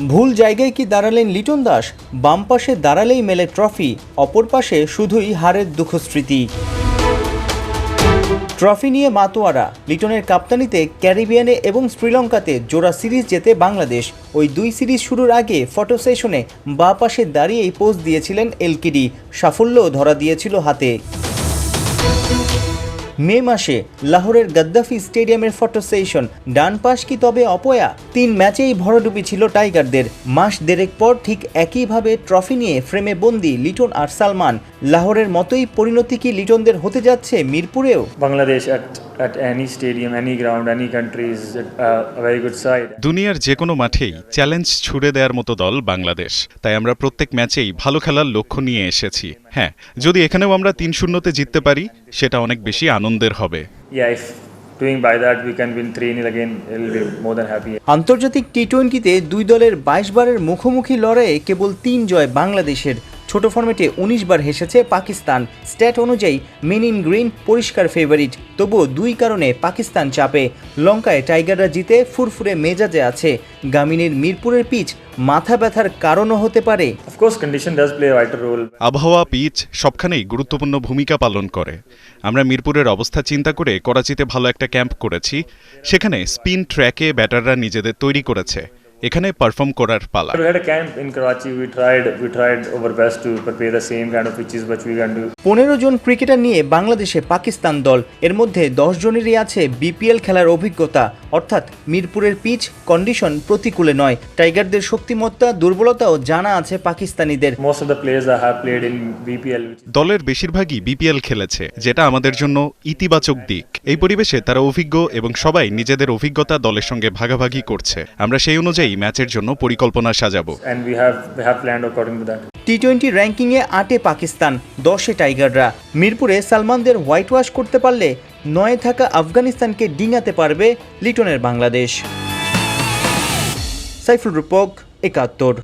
ভুল জায়গায় কি দাঁড়ালেন লিটন দাস? বাম পাশে দাঁড়ালেই মেলে ট্রফি, অপর পাশে শুধুই হারের দুঃখস্মৃতি। ট্রফি নিয়ে মাতোয়ারা। লিটনের কাপ্তানিতে ক্যারিবিয়ানে এবং শ্রীলঙ্কাতে জোড়া সিরিজ জেতে বাংলাদেশ। ওই দুই সিরিজ শুরুর আগে ফটো সেশনে বাঁ পাশে দাঁড়িয়েই পোজ দিয়েছিলেন এলকিডি, সাফল্যও ধরা দিয়েছিল হাতে। মে মাসে লাহোরের গাদ্দাফি স্টেডিয়ামের ফটো সেশন, ডান পাশ কি তবে অপয়া? 3 ম্যাচেই ভরাডুবি ছিল টাইগারদের। মাস দেড়েক পর ঠিক একইভাবে ট্রফি নিয়ে ফ্রেমে বন্দি লিটন আর সালমান। লাহোরের মতোই পরিণতি কি লিটনদের হতে যাচ্ছে মিরপুরেও? Bangladesh at any stadium, any ground, any country is a very good side. দুনিয়ার যে কোনো মাঠেই চ্যালেঞ্জ ছুড়ে দেওয়ার মতো দল বাংলাদেশ, তাই আমরা প্রত্যেক ম্যাচেই ভালো খেলার লক্ষ্য নিয়ে এসেছি। হ্যাঁ, যদি এখানেও আমরা 3-0 জিততে পারি সেটা অনেক বেশি আনন্দের হবে। Yeah, if doing by that we can win 3-0 again, we'll be more than happy. আন্তর্জাতিক টি-20তে দুই দলের 22 বারের মুখোমুখি লড়াইয়ে কেবল 3 জয় বাংলাদেশের। ছোট ফরম্যাটে 19 বার হেসেছে পাকিস্তান। স্ট্যাট অনুযায়ী মেন ইন গ্রিন পরিষ্কার ফেভারিট, তবুও দুই কারণে পাকিস্তান চাপে। লঙ্কায় টাইগাররা জিতে ফুরফুরে মেজাজে আছে। গামিনীর মিরপুরের পিচ মাথা ব্যথার কারণও হতে পারে। Of course, condition does play a vital role. আবহাওয়া, পিচ সবখানেই গুরুত্বপূর্ণ ভূমিকা পালন করে। আমরা মিরপুরের অবস্থা চিন্তা করে করাচিতে ভালো একটা ক্যাম্প করেছি। সেখানে স্পিন ট্র্যাকে ব্যাটাররা নিজেদের তৈরি করেছে। এখানে পারফর্ম করার পালা। We had a camp in Karachi. We tried our best to prepare the same kind of pitches which we can do. 15 জন ক্রিকেটার নিয়ে বাংলাদেশে পাকিস্তান দল। এর মধ্যে 10 জনেরই আছে বিপিএল খেলার অভিজ্ঞতা, অর্থাৎ মিরপুরের পিচ কন্ডিশন প্রতিকূলে নয়। টাইগারদের শক্তিমত্তা দুর্বলতাও জানা আছে পাকিস্তানিদের। Most of the players that have played in BPL. দলের বেশিরভাগই বিপিএল খেলেছে, যেটা আমাদের জন্য ইতিবাচক দিক। এই পরিবেশে তারা অভিজ্ঞ এবং সবাই নিজেদের অভিজ্ঞতা দলের সঙ্গে ভাগাভাগি করছে। আমরা সেই অনুযায়ী ম্যাচের জন্য পরিকল্পনা সাজাবো। And we have planned according to that. টি-20 র্যাঙ্কিংয়ে 8-এ পাকিস্তান, 10-এ টাইগাররা। মিরপুরে সালমানদের হোয়াইট ওয়াশ করতে পারলে 9-এ থাকা আফগানিস্তানকে ডিঙাতে পারবে লিটনের বাংলাদেশ। সাইফুল রূপক, 71।